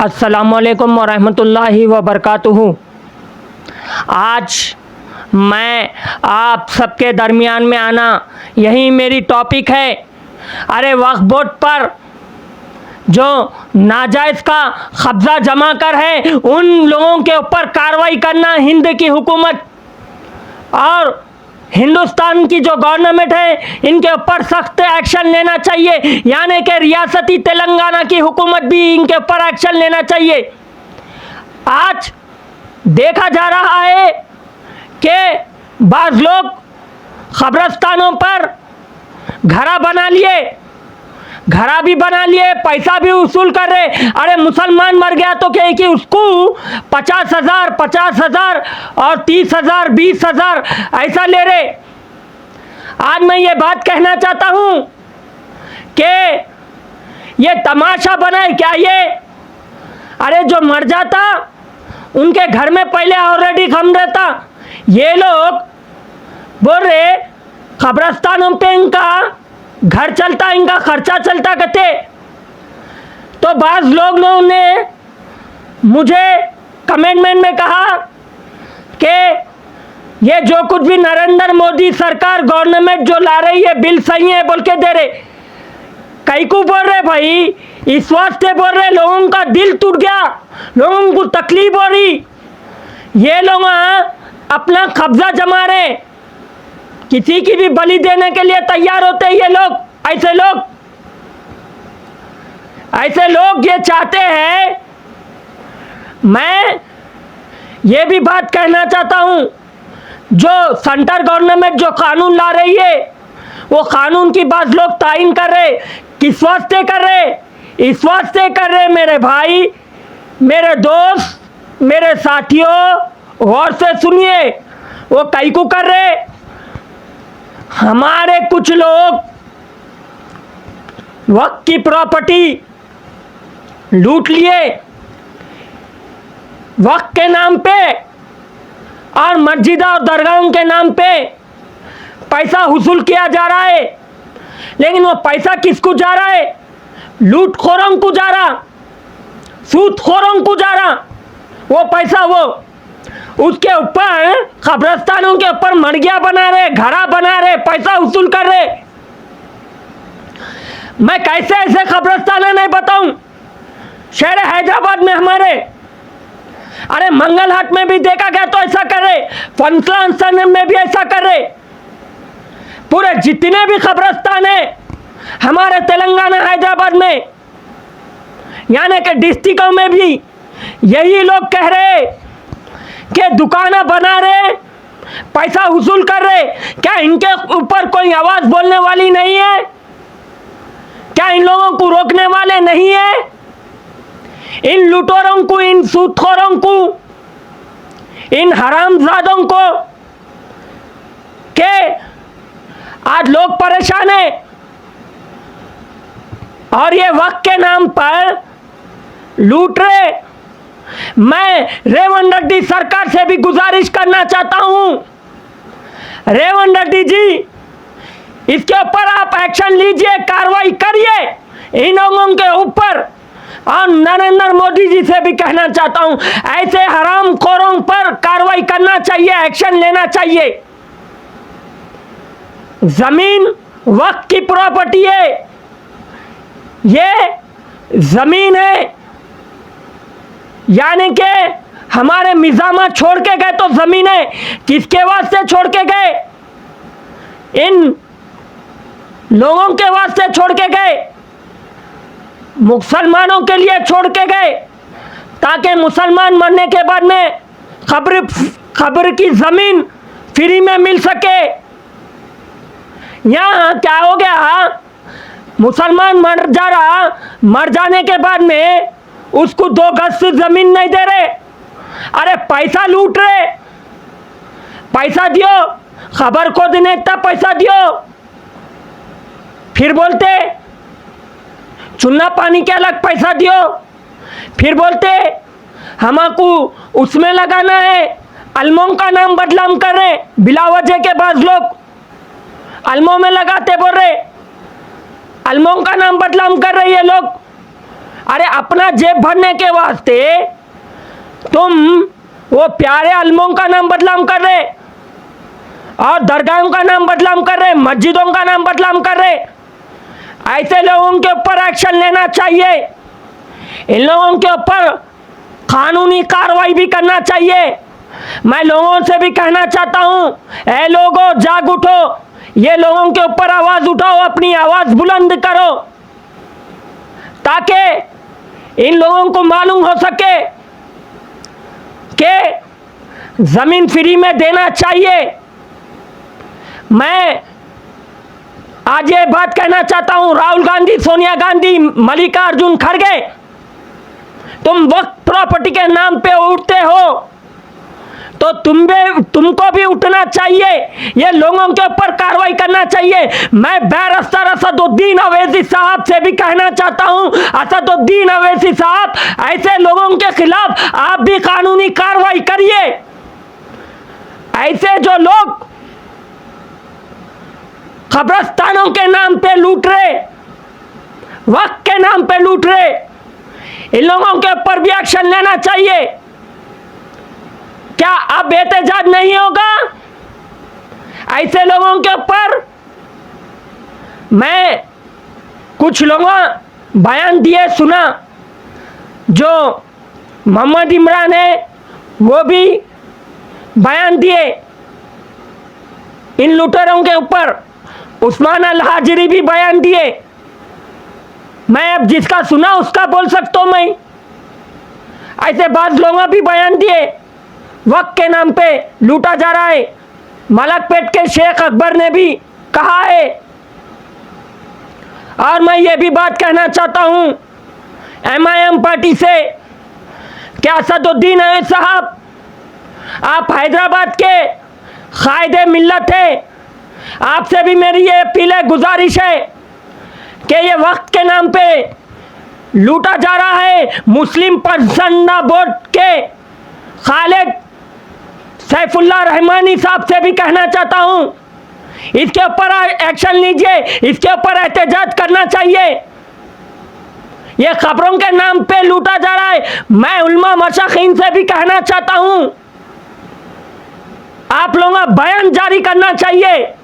अस्सलामुअलैकुम वरहमतुल्लाहि वबरकातुहू। आज मैं आप सबके दरमियान में आना, यही मेरी टॉपिक है। अरे वक्फ बोर्ड पर जो नाजायज़ का कब्ज़ा जमा कर है, उन लोगों के ऊपर कार्रवाई करना हिंद की हुकूमत और हिंदुस्तान की जो गवर्नमेंट है, इनके ऊपर सख्त एक्शन लेना चाहिए। यानी कि रियासती तेलंगाना की हुकूमत भी इनके ऊपर एक्शन लेना चाहिए। आज देखा जा रहा है कि बाज़ लोग कब्रिस्तानों पर घरा बना लिए, घरा भी बना लिए, पैसा भी वसूल कर रहे। अरे मुसलमान मर गया तो क्या कि उसको 50,000 और 30,000 20,000 ऐसा ले रहे। आज मैं ये बात कहना चाहता हूँ कि ये तमाशा बना है क्या ये? अरे जो मर जाता उनके घर में पहले ऑलरेडी गम रहता। ये लोग बोल रहे कब्रिस्तानों पे इनका घर चलता, इनका खर्चा चलता कहते। तो बाज़ लोगों ने मुझे कमेंटमेंट में कहा कि ये जो कुछ भी नरेंद्र मोदी सरकार गवर्नमेंट जो ला रही है बिल सही है बोल के दे रहे। कई को बोल रहे भाई, इस वास्ते बोल रहे लोगों का दिल टूट गया, लोगों को तकलीफ हो रही। ये लोग अपना कब्जा जमा रहे, किसी की भी बलि देने के लिए तैयार होते हैं। ये लोग ऐसे लोग ये चाहते हैं। मैं ये भी बात कहना चाहता हूं, जो सेंटर गवर्नमेंट जो कानून ला रही है, वो कानून की बात लोग तायीन कर रहे। किस वास्ते कर रहे? इस वास्ते कर रहे मेरे भाई, मेरे दोस्त, मेरे साथियों, गौर से सुनिए। वो कई को कर रहे, हमारे कुछ लोग वक्त की प्रॉपर्टी लूट लिए वक्त के नाम पे, और मस्जिद और दरगाहों के नाम पे पैसा वसूल किया जा रहा है। लेकिन वो पैसा किसको जा रहा है? लूटखोरों को जा रहा, सूदखोरों को जा रहा वो पैसा। वो उसके ऊपर कब्रिस्तानों के ऊपर मरगिया बना रहे, घरा बना रहे, पैसा वसूल कर रहे। मैं कैसे ऐसे कब्रिस्तान नहीं बताऊं? शहर हैदराबाद में हमारे, अरे मंगलहाट में भी देखा गया तो ऐसा कर रहे, फंसलान में भी ऐसा कर रहे। पूरे जितने भी कब्रिस्तान है हमारे तेलंगाना हैदराबाद में, यानी कि डिस्ट्रिक्टों में भी यही लोग कह रहे कि दुकानें बना रहे, पैसा वसूल कर रहे। क्या इनके ऊपर कोई आवाज बोलने वाली नहीं है? क्या इन लोगों को रोकने वाले नहीं है? इन लुटेरों को, इन सूदखोरों को, इन हरामजादों को के आज लोग परेशान है। और ये वक्त के नाम पर लूट रहे। मैं रेवंत रेड्डी सरकार से भी गुजारिश करना चाहता हूं, रेवंत रेड्डी जी, इसके ऊपर आप एक्शन लीजिए, कार्रवाई करिए इन लोगों के ऊपर। और नरेंद्र मोदी जी से भी कहना चाहता हूं, ऐसे हरामखोरों पर कार्रवाई करना चाहिए, एक्शन लेना चाहिए। जमीन वक्त की प्रॉपर्टी है, ये जमीन है, यानी कि हमारे मिजामा छोड़ के गए तो जमीन है। किसके वास्ते छोड़ के गए? इन लोगों के वास्ते छोड़ के गए, मुसलमानों के लिए छोड़ के गए, ताकि मुसलमान मरने के बाद में कब्र की जमीन फ्री में मिल सके। यहाँ क्या हो गया? मुसलमान मर जा रहा, मर जाने के बाद में उसको 2 गज जमीन नहीं दे रहे। अरे पैसा लूट रहे, पैसा दियो, खबर को देने इतना पैसा दियो, फिर बोलते चुन्ना पानी के अलग पैसा दियो, फिर बोलते हमको उसमें लगाना है। अलमों का नाम बदनाम कर रहे, बिला वजह के बाद लोग अलमों में लगाते बोल रहे, अलमों का नाम बदनाम कर रहे ये लोग। अरे अपना जेब भरने के वास्ते तुम वो प्यारे आलिमों का नाम बदनाम कर रहे और दरगाहों का नाम बदनाम कर रहे, मस्जिदों का नाम बदनाम कर रहे। ऐसे लोगों के ऊपर एक्शन लेना चाहिए। इन लोगों के ऊपर कानूनी कार्रवाई भी करना चाहिए। मैं लोगों से भी कहना चाहता हूँ, ऐ लोगों जाग उठो, ये लोगों के ऊपर आवाज उठाओ, अपनी आवाज बुलंद करो, ताकि इन लोगों को मालूम हो सके कि जमीन फ्री में देना चाहिए। मैं आज ये बात कहना चाहता हूं, राहुल गांधी, सोनिया गांधी, मल्लिकार्जुन खड़गे, तुम वक्फ प्रॉपर्टी के नाम पे उठते हो तो तुमको भी उठना चाहिए। ये लोगों के ऊपर कार्रवाई करना चाहिए। मैं बैरिस्टर असदुद्दीन अवैसी साहब से भी कहना चाहता हूं, असदुद्दीन अवैसी साहब, ऐसे लोगों के खिलाफ आप भी कानूनी कार्रवाई करिए। ऐसे जो लोग कब्रिस्तानों के नाम पे लूट रहे, वक्फ के नाम पे लूट रहे, इन लोगों के ऊपर भी एक्शन लेना चाहिए। क्या अब एहतजाज नहीं होगा ऐसे लोगों के ऊपर? मैं कुछ लोगों बयान दिए सुना, जो मोहम्मद इमरान है वो भी बयान दिए इन लुटेरों के ऊपर, उस्मान अल हाजिरी भी बयान दिए। मैं अब जिसका सुना उसका बोल सकता हूं। मैं ऐसे बाज लोगों भी बयान दिए, वक्त के नाम पे लूटा जा रहा है। मलकपेट के शेख अकबर ने भी कहा है। और मैं ये भी बात कहना चाहता हूं MIM पार्टी से, क्या असदुद्दीन अवैसी साहब, आप हैदराबाद के कायदे मिल्लत है, आपसे भी मेरी ये अपील है, गुजारिश है कि ये वक्त के नाम पे लूटा जा रहा है। मुस्लिम पर्सनल बोर्ड के खालिद सैफुल्लाह रहमानी साहब से भी कहना चाहता हूं, इसके ऊपर एक्शन लीजिए, इसके ऊपर एहतजाज करना चाहिए। ये खबरों के नाम पे लूटा जा रहा है। मैं उलमा मशाखीन से भी कहना चाहता हूं, आप लोगों का बयान जारी करना चाहिए।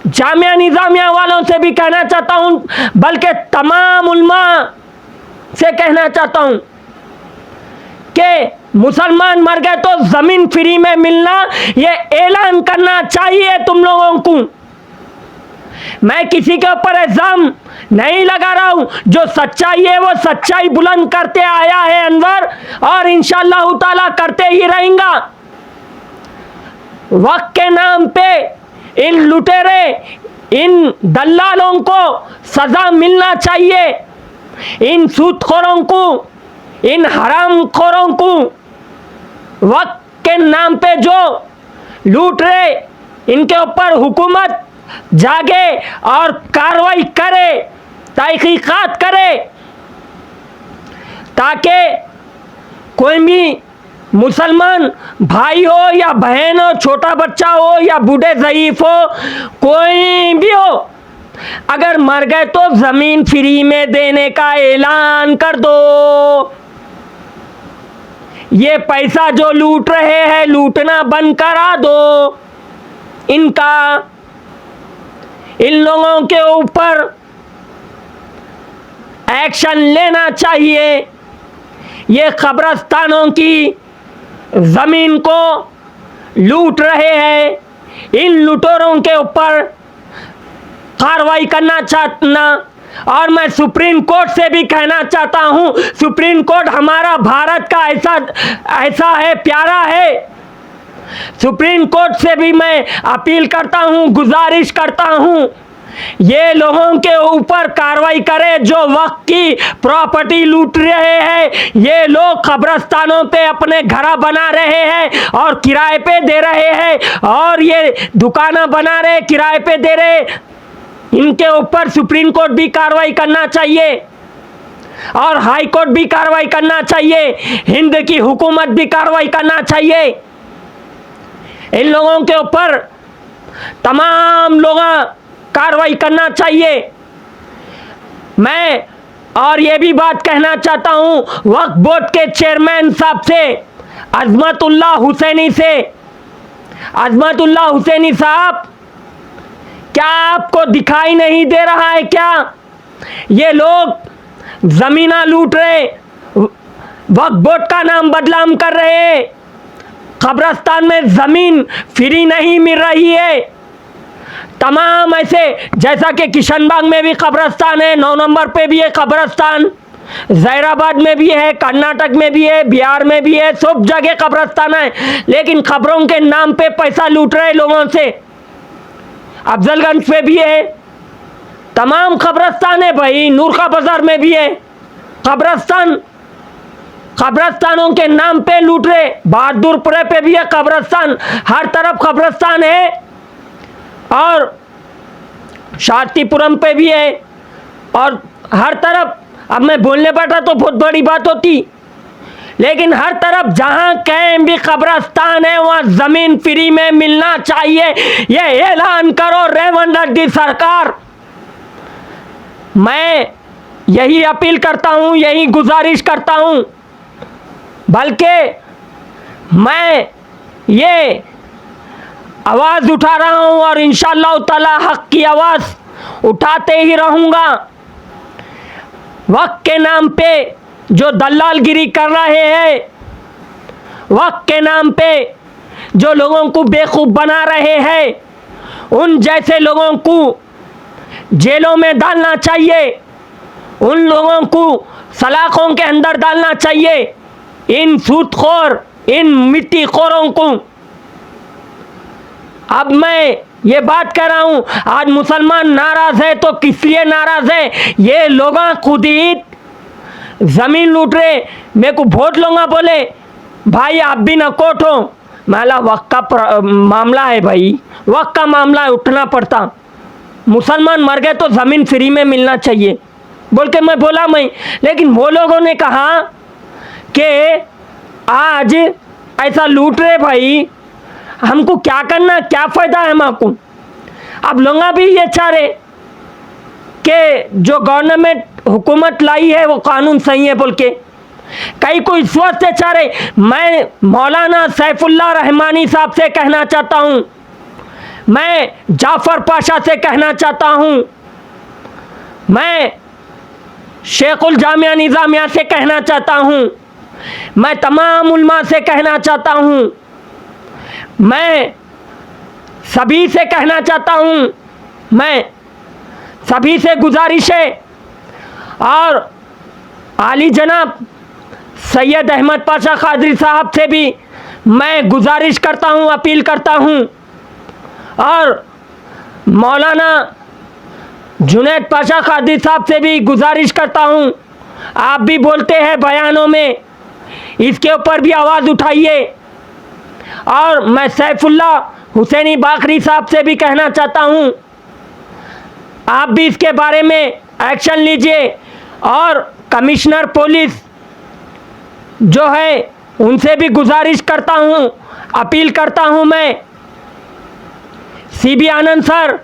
जामिया निजामिया वालों से भी कहना चाहता हूं, बल्कि तमाम उलमा से कहना चाहता हूं कि मुसलमान मर गए तो जमीन फ्री में मिलना, ये ऐलान करना चाहिए तुम लोगों को। मैं किसी के ऊपर इल्जाम नहीं लगा रहा हूं, जो सच्चाई है वो सच्चाई बुलंद करते आया है अनवर, और इंशाअल्लाह ताला करते ही रहेगा। वक्त के नाम पे इन लुटेरे, इन दल्लालों को सजा मिलना चाहिए। इन सूदखोरों को, इन हरामखोरों को, वक्त के नाम पे जो लूट रहे, इनके ऊपर हुकूमत जागे और कार्रवाई करे, तहकीकात करे, ताकि कोई भी मुसलमान भाई हो या बहन हो, छोटा बच्चा हो या बूढ़े ज़ईफ हो, कोई भी हो, अगर मर गए तो जमीन फ्री में देने का ऐलान कर दो। ये पैसा जो लूट रहे हैं, लूटना बंद करा दो इनका। इन लोगों के ऊपर एक्शन लेना चाहिए। ये कब्रिस्तानों की जमीन को लूट रहे हैं, इन लुटेरों के ऊपर कार्रवाई करना चाहना। और मैं सुप्रीम कोर्ट से भी कहना चाहता हूं, सुप्रीम कोर्ट हमारा भारत का ऐसा है, प्यारा है। सुप्रीम कोर्ट से भी मैं अपील करता हूं, गुजारिश करता हूं, ये लोगों के ऊपर कार्रवाई करे जो वक्त की प्रॉपर्टी लूट रहे हैं। ये लोग कब्रिस्तानों पे अपने घर बना रहे हैं और किराए पे दे रहे हैं, और ये दुकानें बना रहे, किराए पे दे रहे। इनके ऊपर सुप्रीम कोर्ट भी कार्रवाई करना चाहिए और हाई कोर्ट भी कार्रवाई करना चाहिए, हिंद की हुकूमत भी कार्रवाई करना चाहिए। इन लोगों के ऊपर तमाम लोग कार्रवाई करना चाहिए। मैं और ये भी बात कहना चाहता हूं वक्फ बोर्ड के चेयरमैन साहब से, अजमतुल्लाह हुसैनी से। अजमतुल्लाह हुसैनी साहब, क्या आपको दिखाई नहीं दे रहा है क्या? ये लोग जमीना लूट रहे, वक्फ बोर्ड का नाम बदनाम कर रहे, कब्रिस्तान में जमीन फ्री नहीं मिल रही है। तमाम ऐसे, जैसा कि किशनबाग में भी कब्रिस्तान है, 9 नंबर पे भी है कब्रिस्तान, जैराबाद में भी है, कर्नाटक में भी है, बिहार में भी है, सब जगह कब्रिस्तान है, लेकिन खबरों के नाम पे पैसा लूट रहे लोगों से। अफजलगंज पे भी है, तमाम कब्रिस्तान है भाई, नूर का बाजार में भी है कब्रिस्तान, कब्रिस्तानों के नाम पे लूट रहे। बहादुरपुरे पे भी है कब्रिस्तान, हर तरफ कब्रिस्तान है, और शांतिपुरम पे भी है, और हर तरफ। अब मैं बोलने बैठा तो बहुत बड़ी बात होती, लेकिन हर तरफ जहां कहीं भी कब्रिस्तान है वहां जमीन फ्री में मिलना चाहिए। ये ऐलान करो रेवंत रेड्डी सरकार। मैं यही अपील करता हूं, यही गुजारिश करता हूं, बल्कि मैं ये आवाज़ उठा रहा हूं और इंशाअल्लाह ताला हक की आवाज़ उठाते ही रहूँगा। वक्त के नाम पे जो दलालगिरी कर रहे हैं, वक्त के नाम पे जो लोगों को बेवकूफ़ बना रहे हैं, उन जैसे लोगों को जेलों में डालना चाहिए, उन लोगों को सलाखों के अंदर डालना चाहिए, इन सूदखोर, इन मिट्टीखोरों को। अब मैं ये बात कर रहा हूँ, आज मुसलमान नाराज है तो किस लिए नाराज है? ये लोग खुद ही जमीन लूट रहे। मेरे को वोट लूँगा बोले भाई आप भी न कोट हो, माला वक्त का मामला है भाई, वक्त का मामला है, उठना पड़ता। मुसलमान मर गए तो ज़मीन फ्री में मिलना चाहिए बोल के मैं बोला मैं, लेकिन वो लोगों ने कहा कि आज ऐसा लूट रहे भाई, हमको क्या करना, क्या फ़ायदा है हमको। अब लोग भी ये चाह रहे कि जो गवर्नमेंट हुकूमत लाई है वो कानून सही है बोल के, कई को इस वक्त से चाह रहे। मैं मौलाना सैफुल्लाह रहमानी साहब से कहना चाहता हूँ, मैं जाफ़र पाशा से कहना चाहता हूँ, मैं शेखुल जामिया निज़ामिया से कहना चाहता हूँ, मैं तमाम उलमा से कहना चाहता हूँ, मैं सभी से कहना चाहता हूँ, मैं सभी से गुजारिश है, और आली जनाब सैयद अहमद पाशा कादरी साहब से भी मैं गुजारिश करता हूँ, अपील करता हूँ, और मौलाना जुनैद पाशा कादरी साहब से भी गुजारिश करता हूँ। आप भी बोलते हैं बयानों में, इसके ऊपर भी आवाज़ उठाइए। और मैं सैफुल्लाह हुसैनी बाकरी साहब से भी कहना चाहता हूँ, आप भी इसके बारे में एक्शन लीजिए, और कमिश्नर पुलिस जो है उनसे भी गुजारिश करता हूँ, अपील करता हूँ मैं, सीबी आनंद सर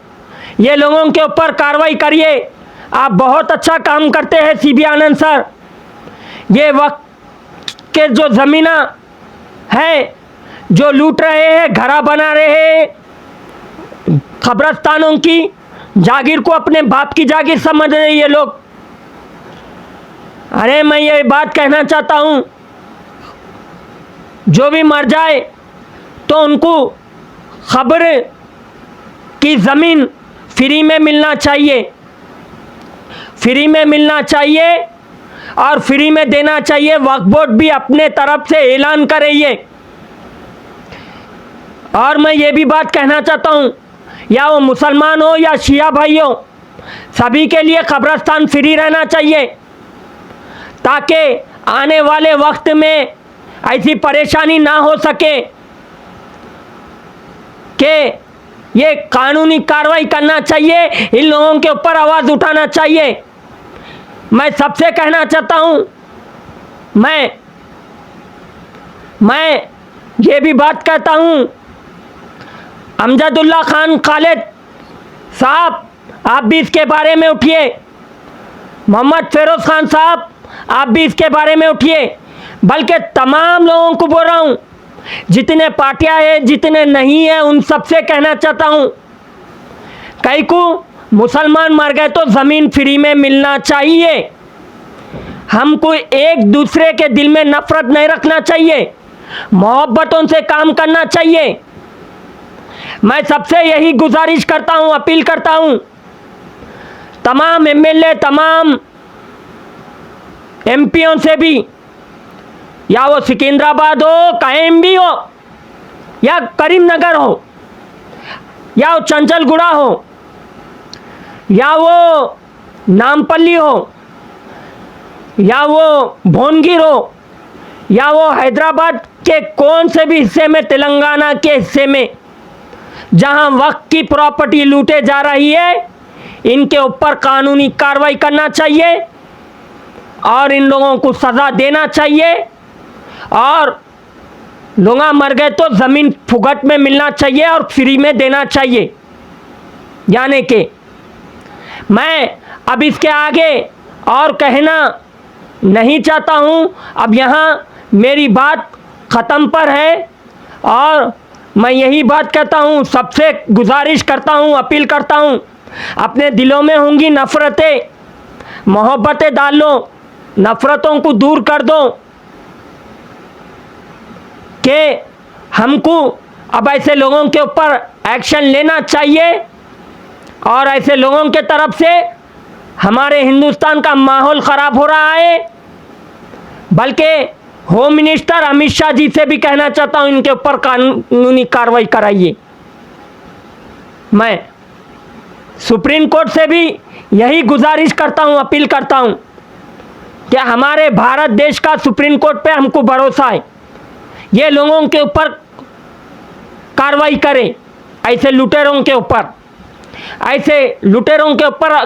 ये लोगों के ऊपर कार्रवाई करिए। आप बहुत अच्छा काम करते हैं सीबी आनंद सर। ये वक्त के जो ज़मीना है जो लूट रहे हैं, घरा बना रहे हैं, कब्रिस्तानों की जागीर को अपने बाप की जागीर समझ रहे ये लोग। अरे मैं ये बात कहना चाहता हूँ, जो भी मर जाए तो उनको खबर की ज़मीन फ्री में मिलना चाहिए, फ्री में मिलना चाहिए और फ्री में देना चाहिए। वक्फ बोर्ड भी अपने तरफ से ऐलान करे ये। और मैं ये भी बात कहना चाहता हूँ, या वो मुसलमान हो या शिया भाई हो, सभी के लिए कब्रिस्तान फ्री रहना चाहिए, ताकि आने वाले वक्त में ऐसी परेशानी ना हो सके कि ये कानूनी कार्रवाई करना चाहिए, इन लोगों के ऊपर आवाज़ उठाना चाहिए। मैं सबसे कहना चाहता हूँ, मैं ये भी बात कहता हूँ, अमजदुल्ला खान खालिद साहब आप भी इसके बारे में उठिए। मोहम्मद फिरोज खान साहब, आप भी इसके बारे में उठिए। बल्कि तमाम लोगों को बोल रहा हूँ, जितने पार्टियां हैं, जितने नहीं है, उन सबसे कहना चाहता हूँ, कई को मुसलमान मर गए तो ज़मीन फ्री में मिलना चाहिए। हमको एक दूसरे के दिल में नफरत नहीं रखना चाहिए, मोहब्बतों से काम करना चाहिए। मैं सबसे यही गुजारिश करता हूँ, अपील करता हूँ, तमाम एमएलए, तमाम एमपीओं से भी, या वो सिकंदराबाद हो, कहीं भी हो, या करीमनगर हो, या वो चंचलगुड़ा हो, या वो नामपल्ली हो, या वो भोनगिर हो, या वो हैदराबाद के कौन से भी हिस्से में, तेलंगाना के हिस्से में जहां वक्त की प्रॉपर्टी लूटे जा रही है, इनके ऊपर कानूनी कार्रवाई करना चाहिए और इन लोगों को सज़ा देना चाहिए। और लोग मर गए तो ज़मीन फुकट में मिलना चाहिए और फ्री में देना चाहिए। यानी कि मैं अब इसके आगे और कहना नहीं चाहता हूँ। अब यहाँ मेरी बात ख़त्म पर है और मैं यही बात कहता हूँ, सबसे गुजारिश करता हूँ, अपील करता हूँ, अपने दिलों में होंगी नफ़रतें, मोहब्बतें डाल लो, नफ़रतों को दूर कर दो कि हमको अब ऐसे लोगों के ऊपर एक्शन लेना चाहिए और ऐसे लोगों के तरफ से हमारे हिंदुस्तान का माहौल ख़राब हो रहा है। बल्कि होम मिनिस्टर अमित शाह जी से भी कहना चाहता हूं, इनके ऊपर कानूनी कार्रवाई कराइए। मैं सुप्रीम कोर्ट से भी यही गुजारिश करता हूं, अपील करता हूं कि हमारे भारत देश का सुप्रीम कोर्ट पे हमको भरोसा है, ये लोगों के ऊपर कार्रवाई करे, ऐसे लुटेरों के ऊपर, ऐसे लुटेरों के ऊपर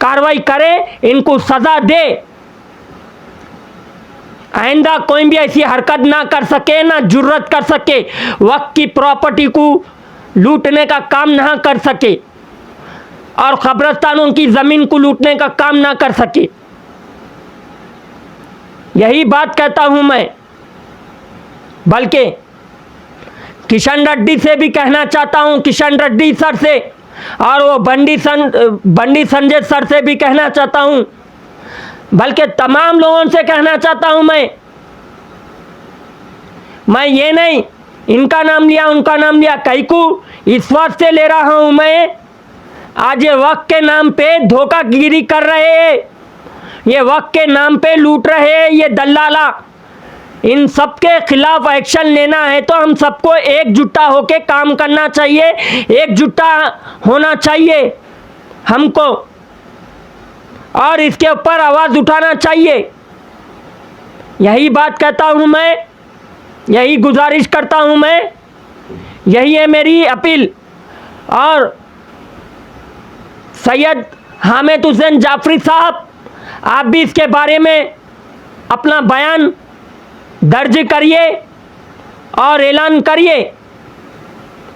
कार्रवाई करे, इनको सज़ा दे, आइंदा कोई भी ऐसी हरकत ना कर सके, ना जुर्रत कर सके, वक्त की प्रॉपर्टी को लूटने का काम ना कर सके और कब्रिस्तानों की ज़मीन को लूटने का काम ना कर सके। यही बात कहता हूं मैं। बल्कि किशन रेड्डी से भी कहना चाहता हूं, किशन रेड्डी सर से, और वो बंडी संजय सर से भी कहना चाहता हूं, बल्कि तमाम लोगों से कहना चाहता हूं मैं ये नहीं इनका नाम लिया, उनका नाम लिया, कई को इस वास्ते ले रहा हूं मैं, आज ये वक्त के नाम पे धोखागिरी कर रहे हैं, ये वक्त के नाम पे लूट रहे हैं, ये दलाला, इन सब के खिलाफ एक्शन लेना है तो हम सबको एकजुटा होकर काम करना चाहिए, एकजुटा होना चाहिए हमको, और इसके ऊपर आवाज़ उठाना चाहिए। यही बात कहता हूँ मैं, यही गुजारिश करता हूँ मैं, यही है मेरी अपील। और सैयद हामिद हुसैन जाफरी साहब, आप भी इसके बारे में अपना बयान दर्ज करिए और ऐलान करिए।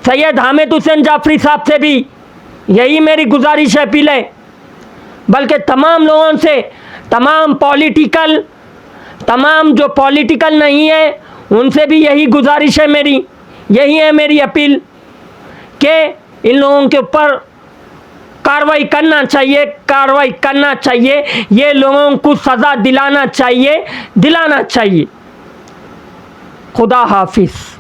सैयद हामिद हुसैन जाफरी साहब से भी यही मेरी गुजारिश है, अपील है। बल्कि तमाम लोगों से, तमाम जो पॉलिटिकल नहीं है, उनसे भी यही गुजारिश है मेरी, यही है मेरी अपील कि इन लोगों के ऊपर कार्रवाई करना चाहिए, ये लोगों को सज़ा दिलाना चाहिए। खुदा हाफिज़।